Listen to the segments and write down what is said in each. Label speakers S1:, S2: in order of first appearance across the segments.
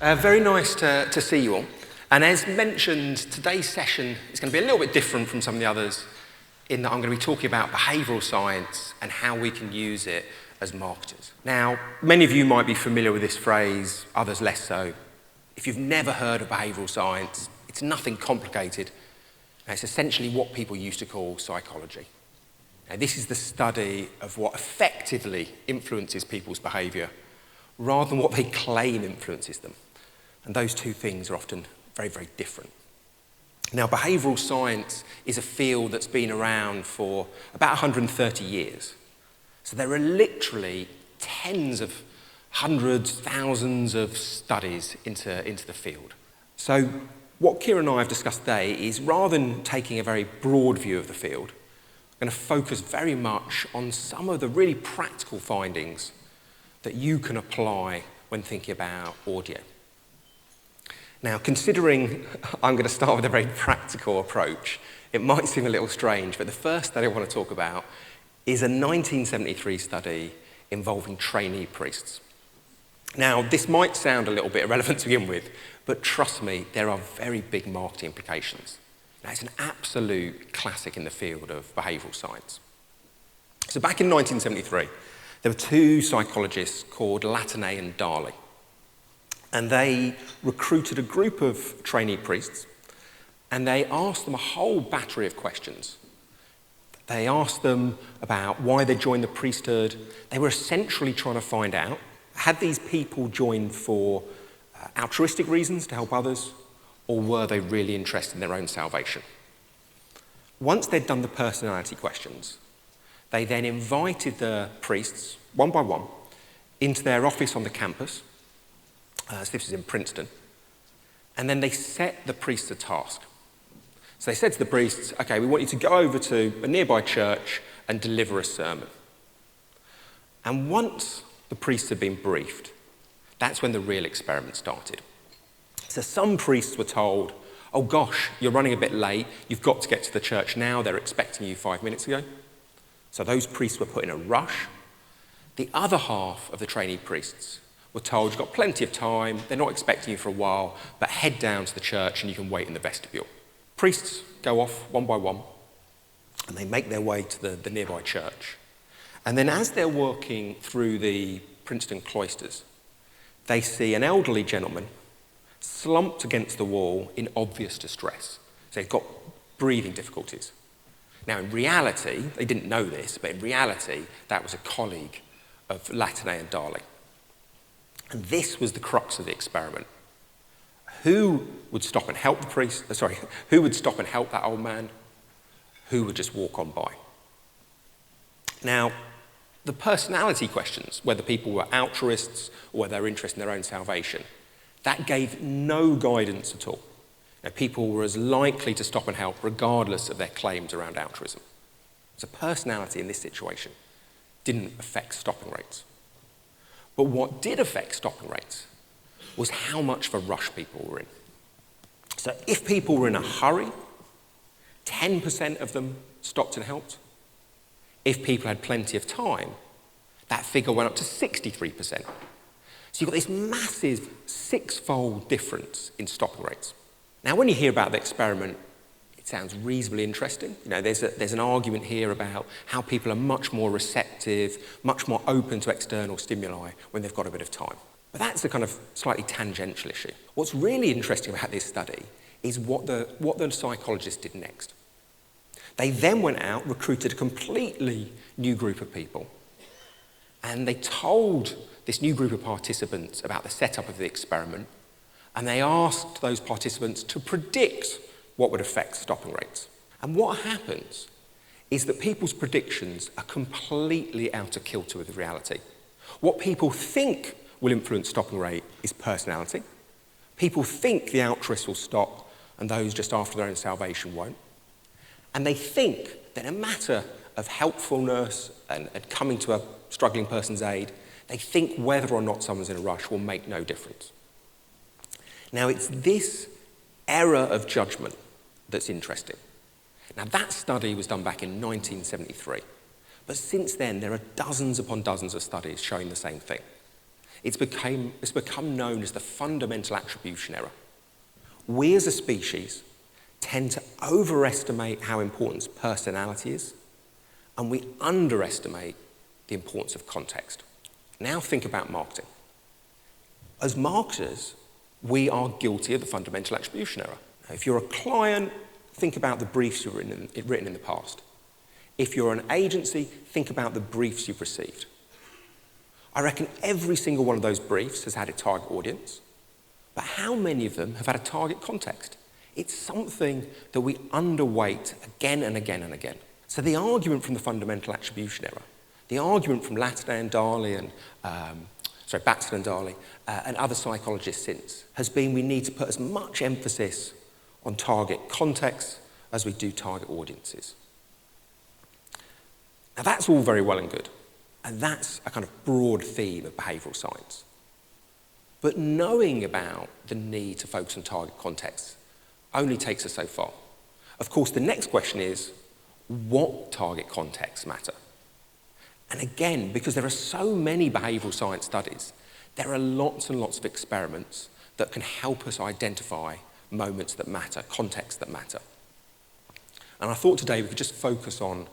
S1: Very nice to see you all. And as mentioned, today's session is going to be a little bit different from some of the others in that I'm going to be talking about behavioural science and how we can use it as marketers. Now, many of you might be familiar with this phrase, others less so. If you've never heard of behavioural science, it's nothing complicated. It's essentially what people used to call psychology. Now, this is the study of what effectively influences people's behaviour rather than what they claim influences them. And those two things are often very, very different. Now, behavioural science is a field that's been around for about 130 years. So there are literally tens of hundreds, thousands of studies into the field. So what Kira and I have discussed today is, rather than taking a very broad view of the field, I'm going to focus very much on some of the really practical findings that you can apply when thinking about audio. Now, considering I'm going to start with a very practical approach, it might seem a little strange, but the first study I want to talk about is a 1973 study involving trainee priests. Now, this might sound a little bit irrelevant to begin with, but trust me, there are very big marketing implications. Now, it's an absolute classic in the field of behavioural science. So back in 1973, there were two psychologists called Latané and Darley. And they recruited a group of trainee priests, and they asked them a whole battery of questions. They asked them about why they joined the priesthood. They were essentially trying to find out, had these people joined for altruistic reasons to help others, or were they really interested in their own salvation? Once they'd done the personality questions, they then invited the priests, one by one, into their office on the campus. So this is in Princeton. And then they set the priests a task. So they said to the priests, okay, we want you to go over to a nearby church and deliver a sermon. And once the priests had been briefed, that's when the real experiment started. So some priests were told, oh gosh, you're running a bit late, you've got to get to the church now, they're expecting you 5 minutes ago. So those priests were put in a rush. The other half of the trainee priests were told, you've got plenty of time, they're not expecting you for a while, but head down to the church and you can wait in the vestibule. Priests go off one by one, and they make their way to the nearby church. And then as they're walking through the Princeton cloisters, they see an elderly gentleman slumped against the wall in obvious distress. So he's got breathing difficulties. Now, in reality, they didn't know this, but in reality, that was a colleague of Latané and Darley. And this was the crux of the experiment. Who would stop and help who would stop and help that old man? Who would just walk on by? Now, the personality questions, whether people were altruists or whether they were interested in their own salvation, that gave no guidance at all. Now, people were as likely to stop and help regardless of their claims around altruism. So personality in this situation didn't affect stopping rates. But what did affect stopping rates was how much of a rush people were in. So if people were in a hurry, 10% of them stopped and helped. If people had plenty of time, that figure went up to 63%. So you've got this massive six-fold difference in stopping rates. Now, when you hear about the experiment, it sounds reasonably interesting. You know, there's an argument here about how people are much more receptive, much more open to external stimuli when they've got a bit of time. But that's a kind of slightly tangential issue. What's really interesting about this study is what the psychologists did next. They then went out, recruited a completely new group of people, and they told this new group of participants about the setup of the experiment, and they asked those participants to predict what would affect stopping rates. And what happens is that people's predictions are completely out of kilter with reality. What people think will influence stopping rate is personality. People think the altruists will stop and those just after their own salvation won't. And they think that in a matter of helpfulness and coming to a struggling person's aid, they think whether or not someone's in a rush will make no difference. Now, it's this error of judgment that's interesting. Now, that study was done back in 1973, but since then there are dozens upon dozens of studies showing the same thing. It's become known as the fundamental attribution error. We as a species tend to overestimate how important personality is, and we underestimate the importance of context. Now think about marketing. As marketers, we are guilty of the fundamental attribution error. Now, if you're a client, think about the briefs you've written in the past. If you're an agency, think about the briefs you've received. I reckon every single one of those briefs has had a target audience, but how many of them have had a target context? It's something that we underweight again and again and again. So the argument from the fundamental attribution error, the argument from Batson and Darley and other psychologists since, has been we need to put as much emphasis on target context as we do target audiences. Now that's all very well and good, and that's a kind of broad theme of behavioural science. But knowing about the need to focus on target context only takes us so far. Of course, the next question is, what target contexts matter? And again, because there are so many behavioural science studies, there are lots and lots of experiments that can help us identify moments that matter, contexts that matter. And I thought today we could just focus on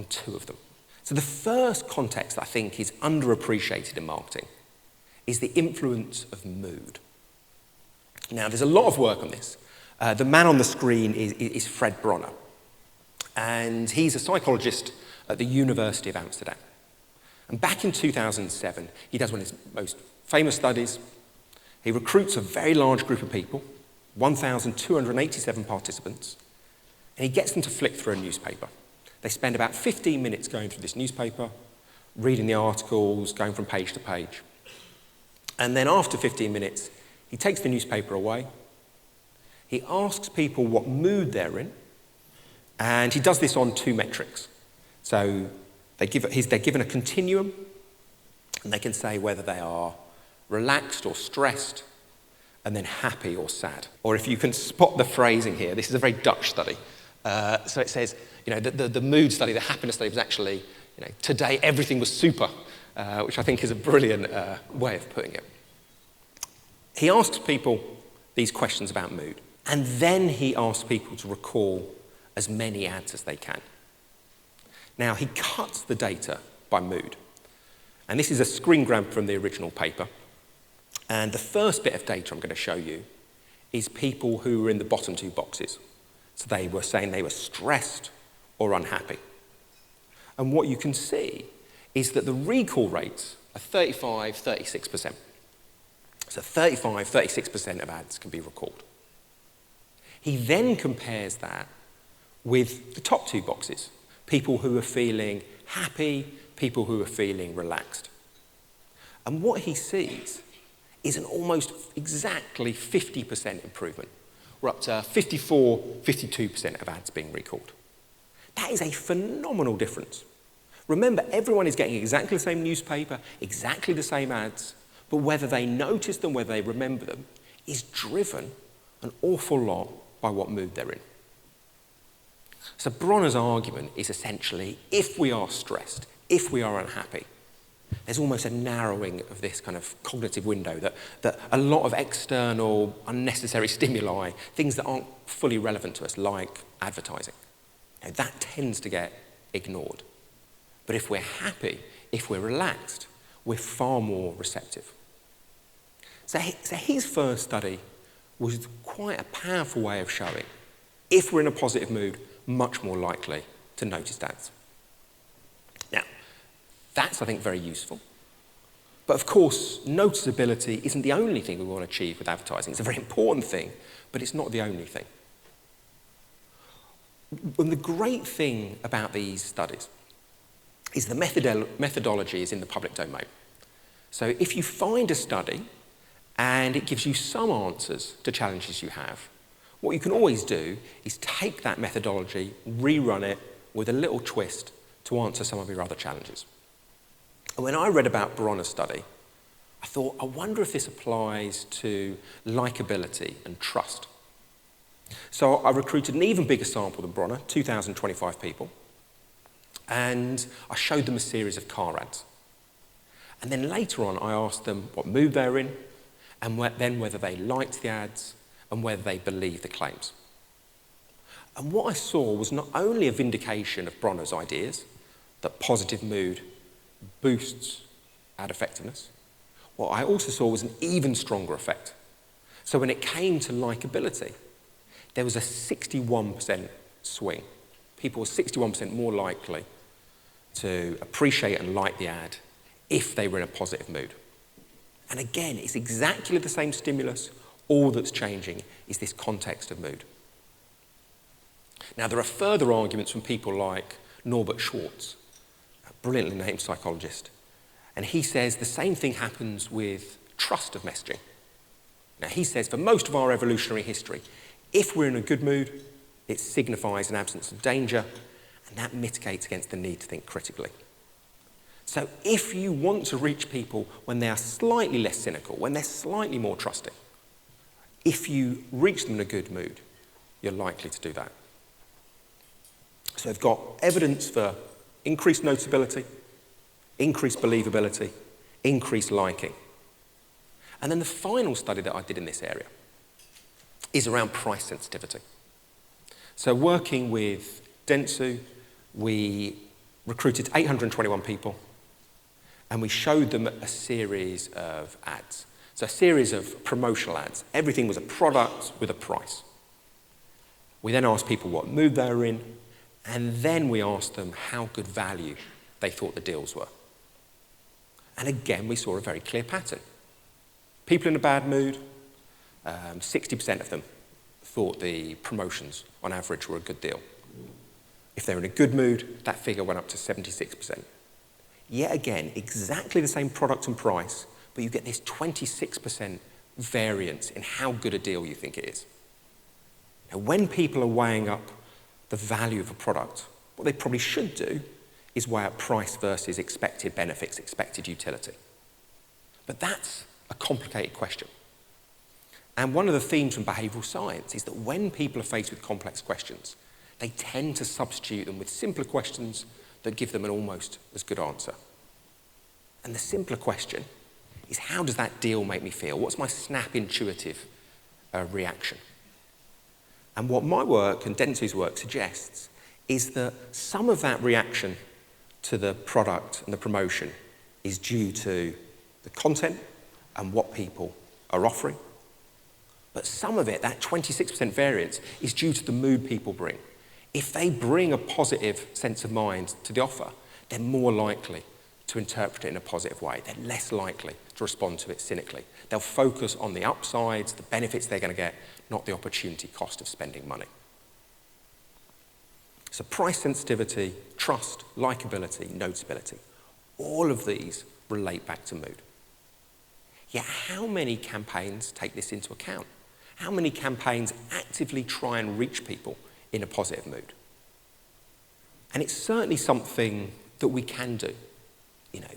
S1: two of them. So the first context that I think is underappreciated in marketing is the influence of mood. Now, there's a lot of work on this. The man on the screen is Fred Bronner, and he's a psychologist at the University of Amsterdam. And back in 2007, he does one of his most famous studies. He recruits a very large group of people, 1,287 participants, and he gets them to flick through a newspaper. They spend about 15 minutes going through this newspaper, reading the articles, going from page to page. And then after 15 minutes, he takes the newspaper away. He asks people what mood they're in, and he does this on two metrics. So they're given a continuum, and they can say whether they are relaxed or stressed, and then happy or sad. Or if you can spot the phrasing here, this is a very Dutch study. So it says, the mood study, the happiness study was actually, today everything was super, which I think is a brilliant way of putting it. He asks people these questions about mood, and then he asks people to recall as many ads as they can. Now, he cuts the data by mood. And this is a screen grab from the original paper. And the first bit of data I'm going to show you is people who were in the bottom two boxes. So they were saying they were stressed or unhappy. And what you can see is that the recall rates are 35, 36%. So 35, 36% of ads can be recalled. He then compares that with the top two boxes, people who are feeling happy, people who are feeling relaxed. And what he sees is an almost exactly 50% improvement. We're up to 54, 52% of ads being recalled. That is a phenomenal difference. Remember, everyone is getting exactly the same newspaper, exactly the same ads, but whether they notice them, whether they remember them, is driven an awful lot by what mood they're in. So Bronner's argument is essentially, if we are stressed, if we are unhappy, there's almost a narrowing of this kind of cognitive window that a lot of external, unnecessary stimuli, things that aren't fully relevant to us, like advertising, that tends to get ignored. But if we're happy, if we're relaxed, we're far more receptive. So his first study was quite a powerful way of showing, if we're in a positive mood, much more likely to notice ads. Now, that's, I think, very useful. But of course, noticeability isn't the only thing we want to achieve with advertising. It's a very important thing, but it's not the only thing. And the great thing about these studies is the methodology is in the public domain. So if you find a study and it gives you some answers to challenges you have, what you can always do is take that methodology, rerun it with a little twist to answer some of your other challenges. And when I read about Bronner's study, I thought, I wonder if this applies to likability and trust. So I recruited an even bigger sample than Bronner, 2,025 people, and I showed them a series of car ads. And then later on, I asked them what mood they were in, and then whether they liked the ads, and whether they believed the claims. And what I saw was not only a vindication of Bronner's ideas, that positive mood boosts ad effectiveness, what I also saw was an even stronger effect. So when it came to likability, there was a 61% swing. People were 61% more likely to appreciate and like the ad if they were in a positive mood. And again, it's exactly the same stimulus. All that's changing is this context of mood. Now, there are further arguments from people like Norbert Schwartz, a brilliantly named psychologist. And he says the same thing happens with trust of messaging. Now, he says for most of our evolutionary history, if we're in a good mood, it signifies an absence of danger, and that mitigates against the need to think critically. So if you want to reach people when they are slightly less cynical, when they're slightly more trusting, if you reach them in a good mood, you're likely to do that. So we've got evidence for increased notability, increased believability, increased liking. And then the final study that I did in this area is around price sensitivity. So working with Dentsu, we recruited 821 people, and we showed them a series of ads. So a series of promotional ads. Everything was a product with a price. We then asked people what mood they were in, and then we asked them how good value they thought the deals were. And again, we saw a very clear pattern. People in a bad mood, 60% of them thought the promotions on average were a good deal. If they were in a good mood, that figure went up to 76%. Yet again, exactly the same product and price, but you get this 26% variance in how good a deal you think it is. Now, when people are weighing up the value of a product, what they probably should do is weigh up price versus expected benefits, expected utility. But that's a complicated question. And one of the themes from behavioural science is that when people are faced with complex questions, they tend to substitute them with simpler questions that give them an almost as good answer. And the simpler question is, how does that deal make me feel? What's my snap intuitive reaction? And what my work and Dentsu's work suggests is that some of that reaction to the product and the promotion is due to the content and what people are offering. But some of it, that 26% variance, is due to the mood people bring. If they bring a positive sense of mind to the offer, they're more likely to interpret it in a positive way. They're less likely to respond to it cynically. They'll focus on the upsides, the benefits they're going to get, not the opportunity cost of spending money. So price sensitivity, trust, likability, notability, all of these relate back to mood. Yet how many campaigns take this into account? How many campaigns actively try and reach people in a positive mood? And it's certainly something that we can do. You know,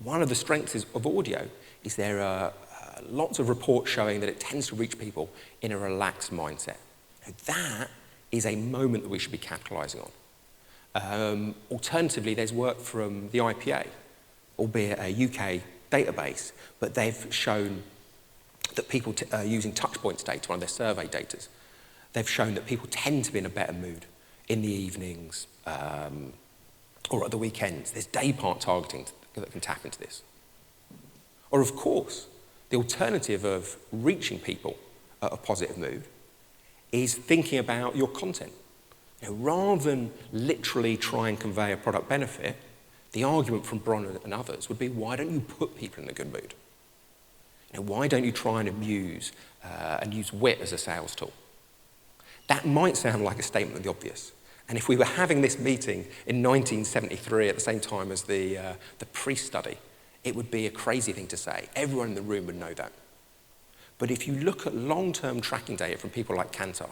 S1: one of the strengths of audio is there are lots of reports showing that it tends to reach people in a relaxed mindset. Now, that is a moment that we should be capitalising on. Alternatively, there's work from the IPA, albeit a UK database, but they've shown that people using touchpoints data, one of their survey data, they've shown that people tend to be in a better mood in the evenings or at the weekends. There's day part targeting that can tap into this. Or of course, the alternative of reaching people at a positive mood is thinking about your content. You know, rather than literally try and convey a product benefit, the argument from Bronner and others would be, why don't you put people in a good mood? You know, why don't you try and amuse and use wit as a sales tool? That might sound like a statement of the obvious. And if we were having this meeting in 1973 at the same time as the pre-study, it would be a crazy thing to say. Everyone in the room would know that. But if you look at long-term tracking data from people like Kantar,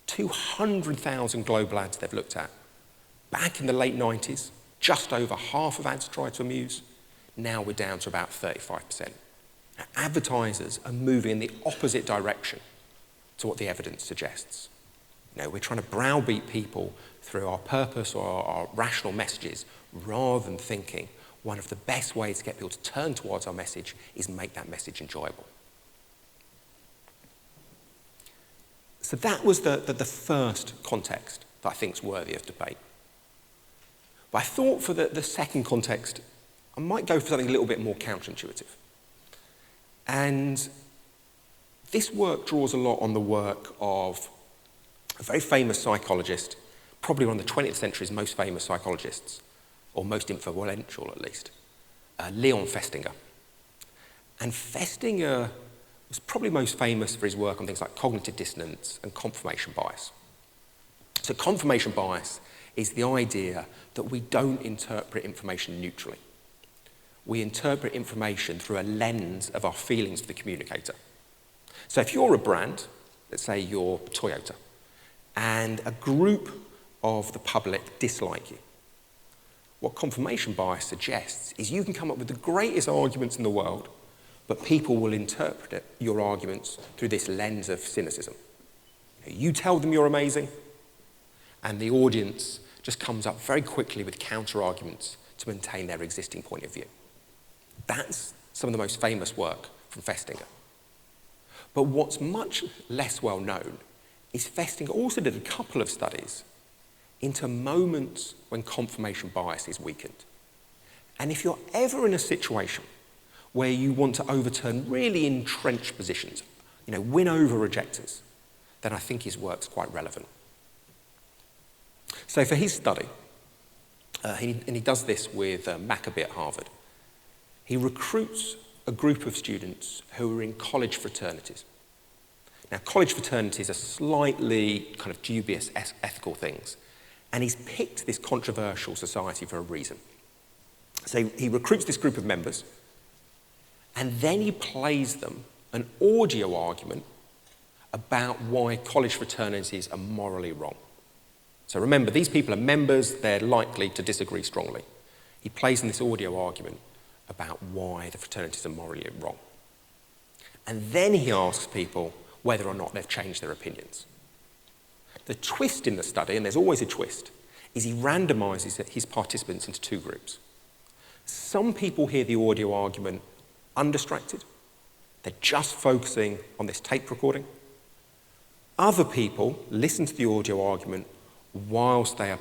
S1: 200,000 global ads they've looked at. Back in the late 90s, just over half of ads tried to amuse. Now we're down to about 35%. Now, advertisers are moving in the opposite direction to what the evidence suggests. You know, we're trying to browbeat people through our purpose or our rational messages rather than thinking, one of the best ways to get people to turn towards our message is make that message enjoyable. So that was the first context that I think is worthy of debate. But I thought for the second context, I might go for something a little bit more counterintuitive. And this work draws a lot on the work of a very famous psychologist, probably one of the 20th century's most famous psychologists, or most influential at least, Leon Festinger. And Festinger was probably most famous for his work on things like cognitive dissonance and confirmation bias. So confirmation bias is the idea that we don't interpret information neutrally. We interpret information through a lens of our feelings for the communicator. So if you're a brand, let's say you're Toyota, and a group of the public dislike you, what confirmation bias suggests is you can come up with the greatest arguments in the world, but people will interpret your arguments through this lens of cynicism. You tell them you're amazing, and the audience just comes up very quickly with counter-arguments to maintain their existing point of view. That's some of the most famous work from Festinger. But what's much less well known is Festinger also did a couple of studies into moments when confirmation bias is weakened. And if you're ever in a situation where you want to overturn really entrenched positions, win over rejectors, then I think his work's quite relevant. So for his study, and he does this with Maccabee at Harvard, he recruits a group of students who are in college fraternities. Now, college fraternities are slightly kind of dubious ethical things, and he's picked this controversial society for a reason. So he recruits this group of members, and then he plays them an audio argument about why college fraternities are morally wrong. So remember, these people are members, they're likely to disagree strongly. He plays them this audio argument about why the fraternities are morally wrong. And then he asks people whether or not they've changed their opinions. The twist in the study, and there's always a twist, is he randomizes his participants into two groups. Some people hear the audio argument undistracted. They're just focusing on this tape recording. Other people listen to the audio argument whilst they are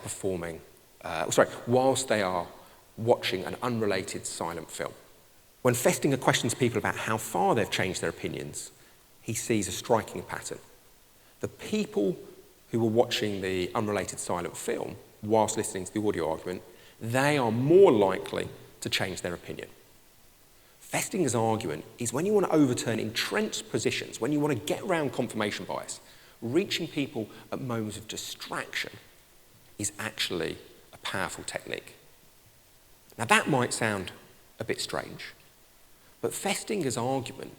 S1: whilst they are watching an unrelated silent film. When Festinger questions people about how far they've changed their opinions, he sees a striking pattern. The people who were watching the unrelated silent film whilst listening to the audio argument, they are more likely to change their opinion. Festinger's argument is when you want to overturn entrenched positions, when you want to get around confirmation bias, reaching people at moments of distraction is actually a powerful technique. Now that might sound a bit strange, but Festinger's argument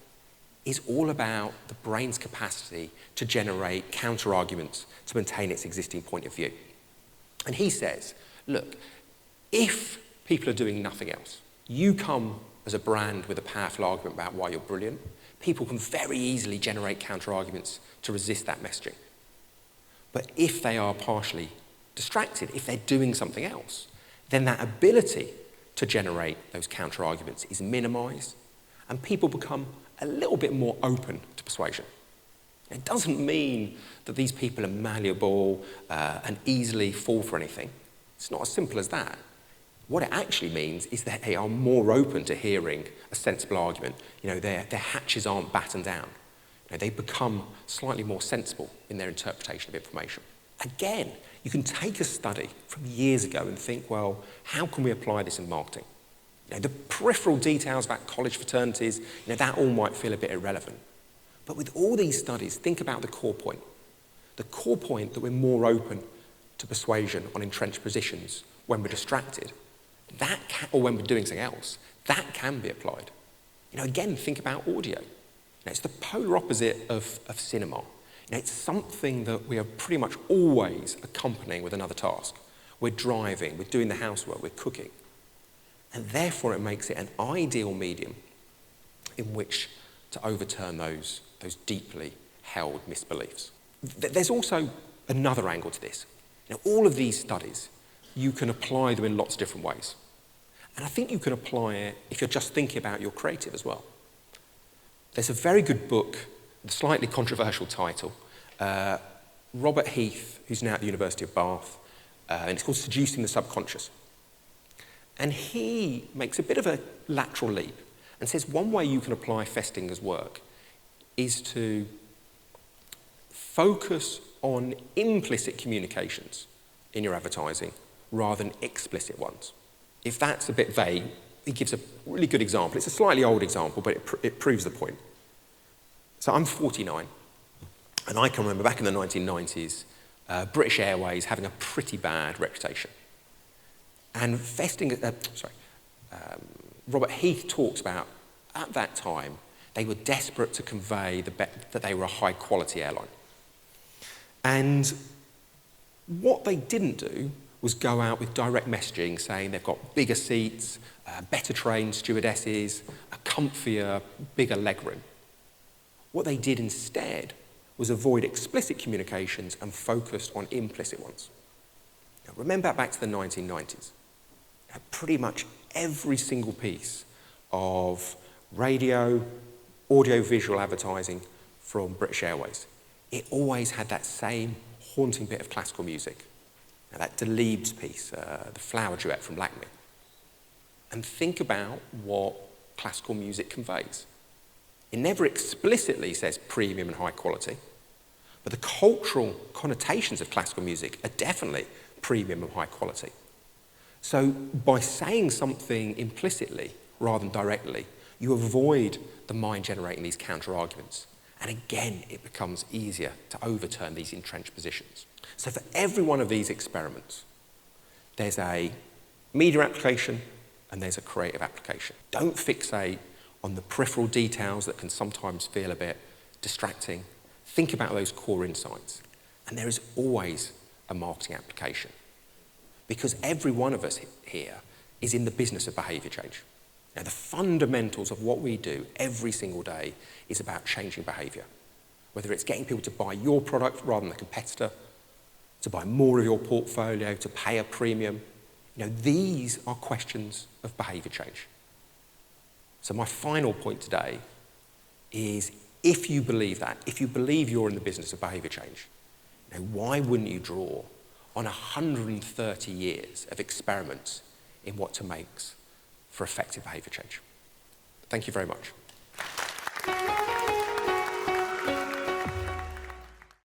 S1: is all about the brain's capacity to generate counter-arguments to maintain its existing point of view. And he says, look, if people are doing nothing else, you come as a brand with a powerful argument about why you're brilliant, people can very easily generate counter-arguments to resist that messaging. But if they are partially distracted, if they're doing something else, then that ability to generate those counter-arguments is minimized, and people become a little bit more open to persuasion. It doesn't mean that these people are malleable and easily fall for anything. It's not as simple as that. What it actually means is that they are more open to hearing a sensible argument. Their hatches aren't battened down. They become slightly more sensible in their interpretation of information. Again, you can take a study from years ago and think, well, how can we apply this in marketing? The peripheral details about college fraternities, that all might feel a bit irrelevant. But with all these studies, think about the core point. The core point that we're more open to persuasion on entrenched positions when we're distracted, or when we're doing something else, that can be applied. Again, think about audio. It's the polar opposite of cinema. It's something that we are pretty much always accompanying with another task. We're driving, we're doing the housework, we're cooking. And therefore it makes it an ideal medium in which to overturn those deeply held misbeliefs. There's also another angle to this. All of these studies, you can apply them in lots of different ways. And I think you can apply it if you're just thinking about your creative as well. There's a very good book, with a slightly controversial title, Robert Heath, who's now at the University of Bath, and it's called Seducing the Subconscious. And he makes a bit of a lateral leap and says one way you can apply Festinger's work is to focus on implicit communications in your advertising rather than explicit ones. If that's a bit vague, he gives a really good example. It's a slightly old example, but it proves the point. So I'm 49, and I can remember back in the 1990s, British Airways having a pretty bad reputation. And Robert Heath talks about, at that time, they were desperate to convey that they were a high-quality airline. And what they didn't do was go out with direct messaging saying they've got bigger seats, better trained stewardesses, a comfier, bigger legroom. What they did instead was avoid explicit communications and focused on implicit ones. Now, remember back to the 1990s. Pretty much every single piece of radio, audio-visual advertising from British Airways, it always had that same haunting bit of classical music. Now, that Delibes piece, the Flower Duet from Lakme. And think about what classical music conveys. It never explicitly says premium and high quality, but the cultural connotations of classical music are definitely premium and high quality. So by saying something implicitly rather than directly, you avoid the mind generating these counter-arguments. And again, it becomes easier to overturn these entrenched positions. So for every one of these experiments, there's a media application and there's a creative application. Don't fixate on the peripheral details that can sometimes feel a bit distracting. Think about those core insights. And there is always a marketing application. Because every one of us here is in the business of behaviour change. Now, the fundamentals of what we do every single day is about changing behaviour. Whether it's getting people to buy your product rather than the competitor, to buy more of your portfolio, to pay a premium. These are questions of behaviour change. So my final point today is, if you believe that, if you believe you're in the business of behaviour change, why wouldn't you draw on 130 years of experiments in what to make for effective behaviour change? Thank you very much.